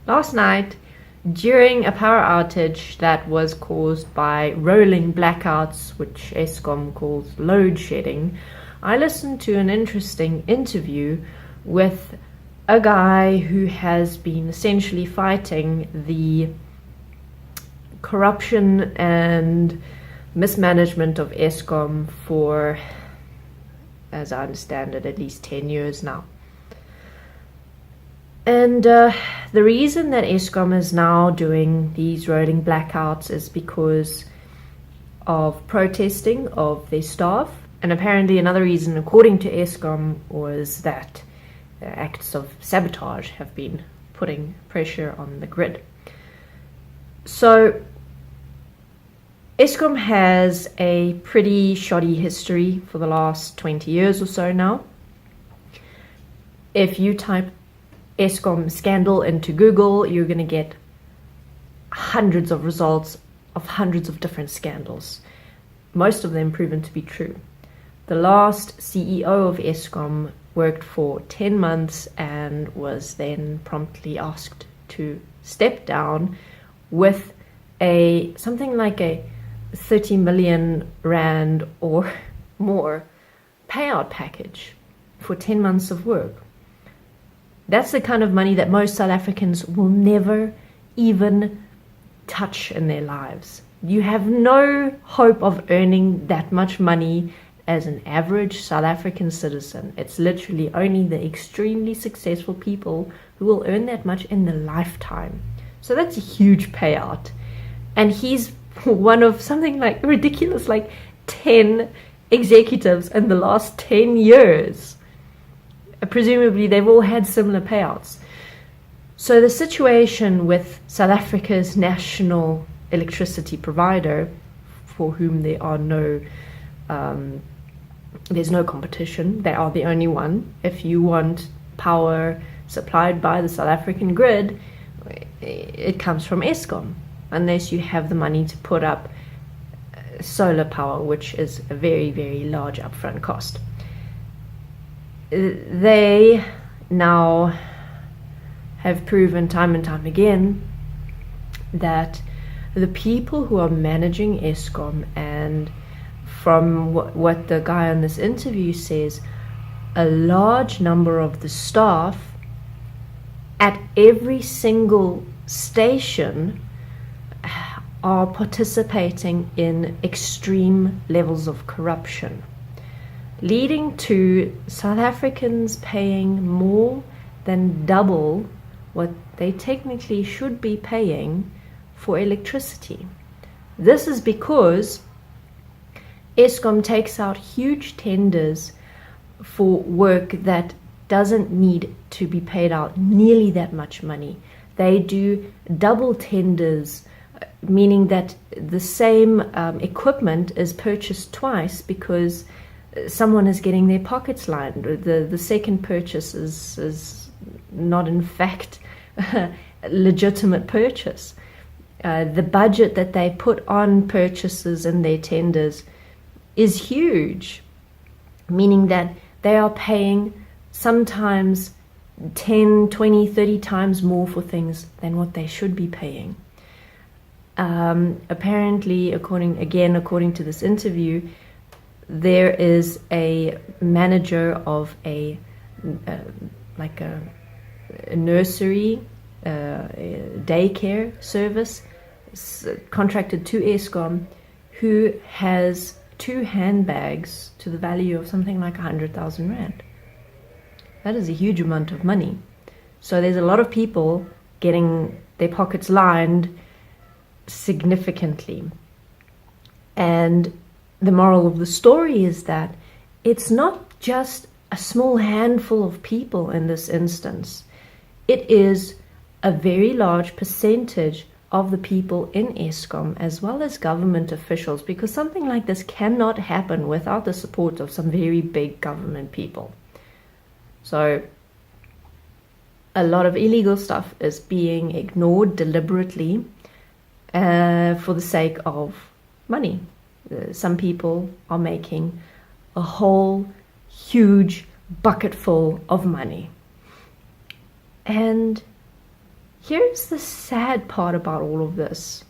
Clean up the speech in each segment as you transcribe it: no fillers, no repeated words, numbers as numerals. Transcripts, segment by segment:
last night, during a power outage that was caused by rolling blackouts, which Eskom calls load shedding, I listened to an interesting interview with a guy who has been essentially fighting the corruption and mismanagement of Eskom for, as I understand it, at least 10 years now. And the reason that Eskom is now doing these rolling blackouts is because of protesting of their staff. And apparently another reason, according to Eskom, was that acts of sabotage have been putting pressure on the grid. So Eskom has a pretty shoddy history for the last 20 years or so now. If you type Eskom scandal into Google, you're going to get hundreds of results of hundreds of different scandals, most of them proven to be true. The last CEO of Eskom worked for 10 months and was then promptly asked to step down with something like a 30 million rand or more payout package for 10 months of work. That's the kind of money that most South Africans will never even touch in their lives. You have no hope of earning that much money as an average South African citizen. It's literally only the extremely successful people who will earn that much in their lifetime. So that's a huge payout. And he's one of something like ridiculous, like 10 executives in the last 10 years. Presumably they've all had similar payouts. So the situation with South Africa's national electricity provider, for whom there are there's no competition, they are the only one. If you want power supplied by the South African grid, it comes from Eskom, unless you have the money to put up solar power, which is a very, very large upfront cost. They now have proven time and time again that the people who are managing Eskom, and from what the guy on this interview says, a large number of the staff at every single station are participating in extreme levels of corruption, leading to South Africans paying more than double what they technically should be paying for electricity. This is because Eskom takes out huge tenders for work that doesn't need to be paid out nearly that much money. They do double tenders, meaning that the same equipment is purchased twice because someone is getting their pockets lined. The second purchase is not in fact a legitimate purchase. The budget that they put on purchases in their tenders is huge, meaning that they are paying sometimes 10, 20, 30 times more for things than what they should be paying. Apparently, according to this interview, there is a manager of a nursery, daycare service contracted to Eskom, who has 2 handbags to the value of something like 100,000 rand. That is a huge amount of money. So there's a lot of people getting their pockets lined significantly. And the moral of the story is that it's not just a small handful of people in this instance. It is a very large percentage of the people in Eskom, as well as government officials, because something like this cannot happen without the support of some very big government people. So a lot of illegal stuff is being ignored deliberately for the sake of money. Some people are making a whole huge bucket full of money. And here's the sad part about all of this.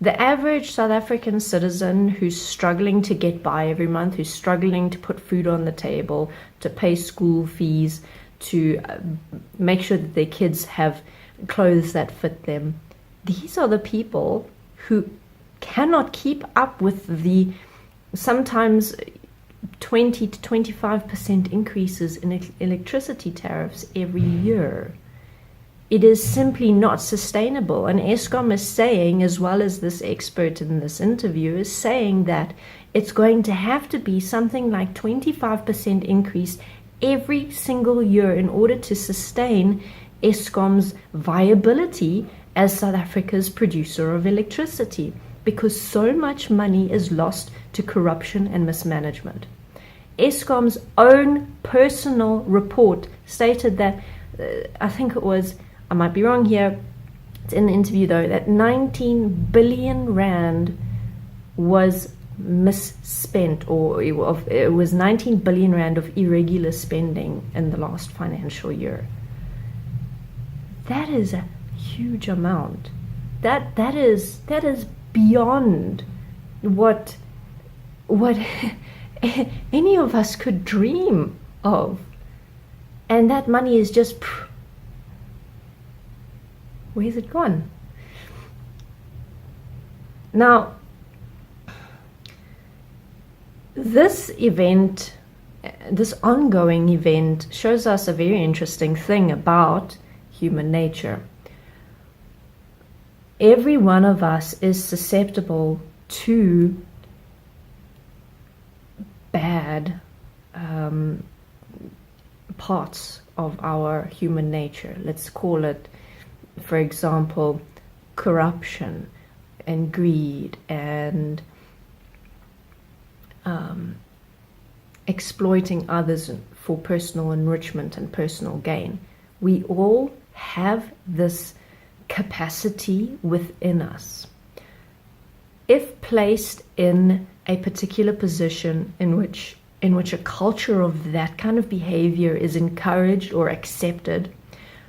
The average South African citizen who's struggling to get by every month, who's struggling to put food on the table, to pay school fees, to make sure that their kids have clothes that fit them, these are the people who cannot keep up with the sometimes 20 to 25% increases in electricity tariffs every year. It is simply not sustainable. And Eskom is saying, as well as this expert in this interview, is saying that it's going to have to be something like 25% increase every single year in order to sustain Eskom's viability as South Africa's producer of electricity, because so much money is lost to corruption and mismanagement. Eskom's own personal report stated that, I think it was, I might be wrong here, it's in the interview though, that 19 billion rand was misspent, or it was 19 billion rand of irregular spending in the last financial year. That is a huge amount. That is beyond what any of us could dream of. And that money is just, where's it gone? Now, this event, this ongoing event, shows us a very interesting thing about human nature. Every one of us is susceptible to bad parts of our human nature. Let's call it, for example, corruption and greed and exploiting others for personal enrichment and personal gain. We all have this capacity within us. If placed in a particular position in which a culture of that kind of behavior is encouraged or accepted,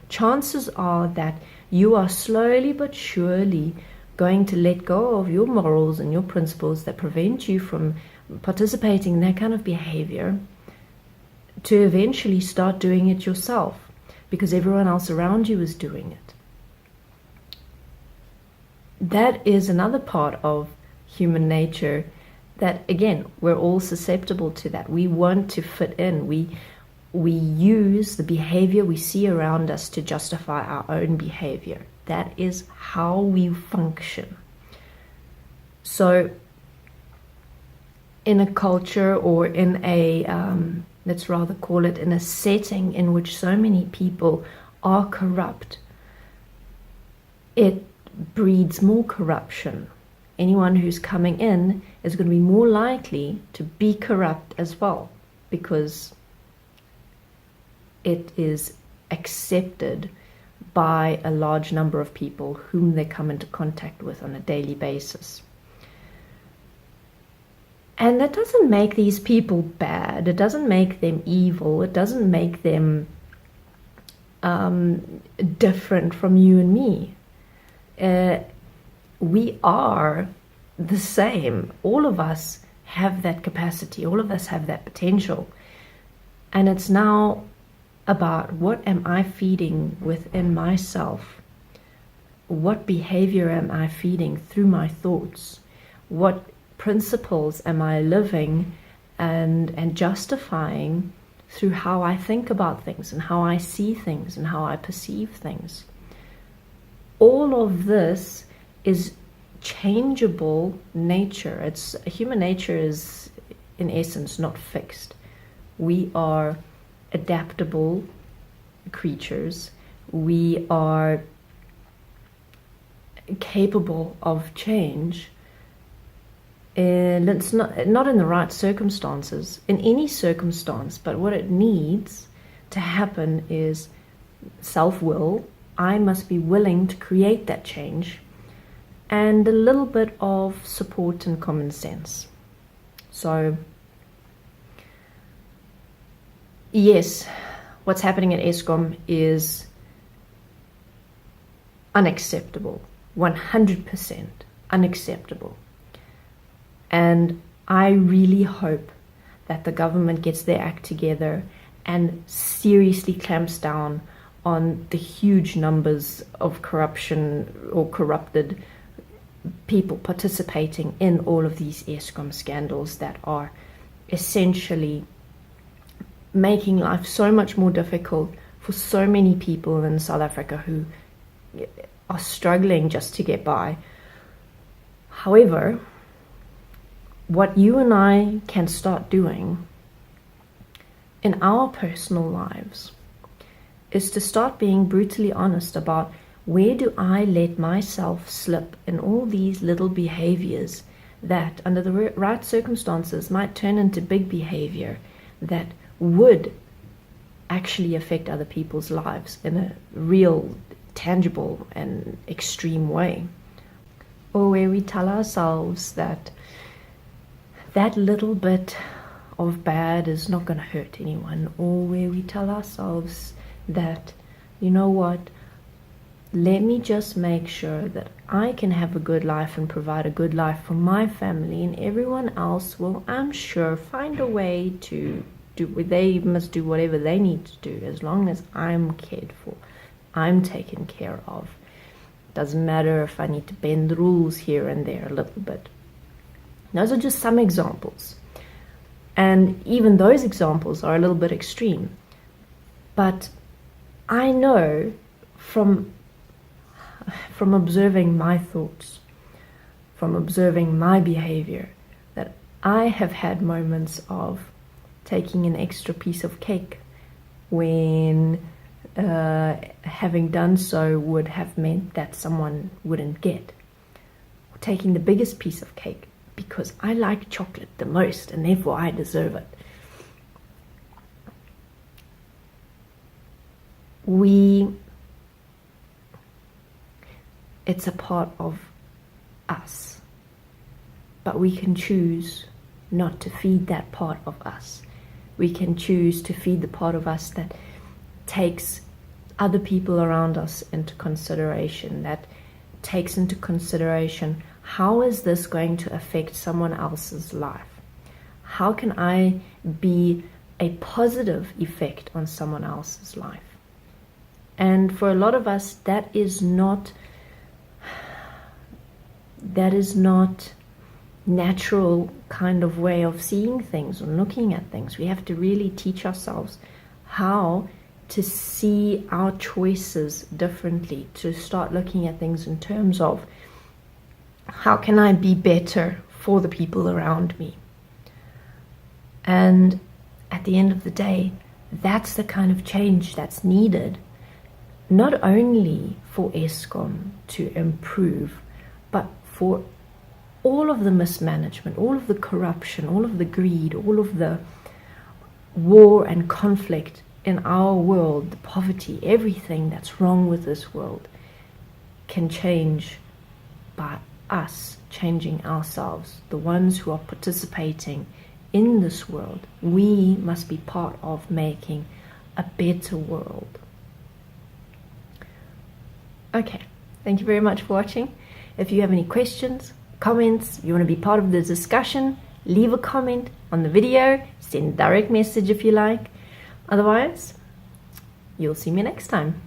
chances are that you are slowly but surely going to let go of your morals and your principles that prevent you from participating in that kind of behavior, to eventually start doing it yourself because everyone else around you is doing it. That is another part of human nature that, again, we're all susceptible to that. We want to fit in. We use the behavior we see around us to justify our own behavior. That is how we function. So in a culture, or in a, let's rather call it in a setting in which so many people are corrupt, it breeds more corruption. Anyone who's coming in is going to be more likely to be corrupt as well, because it is accepted by a large number of people whom they come into contact with on a daily basis. And that doesn't make these people bad. It doesn't make them evil. It doesn't make them different from you and me. We are the same. All of us have that capacity. All of us have that potential. And it's now about, what am I feeding within myself? What behavior am I feeding through my thoughts? What principles am I living and justifying through how I think about things and how I see things and how I perceive things? All of this is changeable nature. Human nature is, in essence, not fixed. We are adaptable creatures. We are capable of change, and it's not in the right circumstances, in any circumstance. But what it needs to happen is self-will. I must be willing to create that change, and a little bit of support and common sense. So yes, what's happening at Eskom is unacceptable, 100% unacceptable. And I really hope that the government gets their act together and seriously clamps down on the huge numbers of corruption or corrupted people participating in all of these Eskom scandals that are essentially making life so much more difficult for so many people in South Africa who are struggling just to get by. However, what you and I can start doing in our personal lives is to start being brutally honest about, where do I let myself slip in all these little behaviors that, under the right circumstances, might turn into big behavior that would actually affect other people's lives in a real, tangible and extreme way. Or where we tell ourselves that that little bit of bad is not going to hurt anyone, or where we tell ourselves that, you know what, let me just make sure that I can have a good life and provide a good life for my family, and everyone else will, I'm sure, find a way to do, they must do whatever they need to do as long as I'm cared for, I'm taken care of. Doesn't matter if I need to bend the rules here and there a little bit. Those are just some examples. And even those examples are a little bit extreme. But I know from observing my thoughts, from observing my behavior, that I have had moments of taking an extra piece of cake when having done so would have meant that someone wouldn't get. Or taking the biggest piece of cake because I like chocolate the most and therefore I deserve it. It's a part of us, but we can choose not to feed that part of us. We can choose to feed the part of us that takes other people around us into consideration, that takes into consideration, how is this going to affect someone else's life? How can I be a positive effect on someone else's life? And for a lot of us, that is not natural kind of way of seeing things or looking at things. We have to really teach ourselves how to see our choices differently, to start looking at things in terms of, how can I be better for the people around me? And at the end of the day, that's the kind of change that's needed, not only for Eskom to improve, but for all of the mismanagement, all of the corruption, all of the greed, all of the war and conflict in our world, the poverty, everything that's wrong with this world can change by us changing ourselves, the ones who are participating in this world. We must be part of making a better world. Okay, thank you very much for watching. If you have any questions, comments, you want to be part of the discussion, leave a comment on the video, send a direct message if you like. Otherwise, you'll see me next time.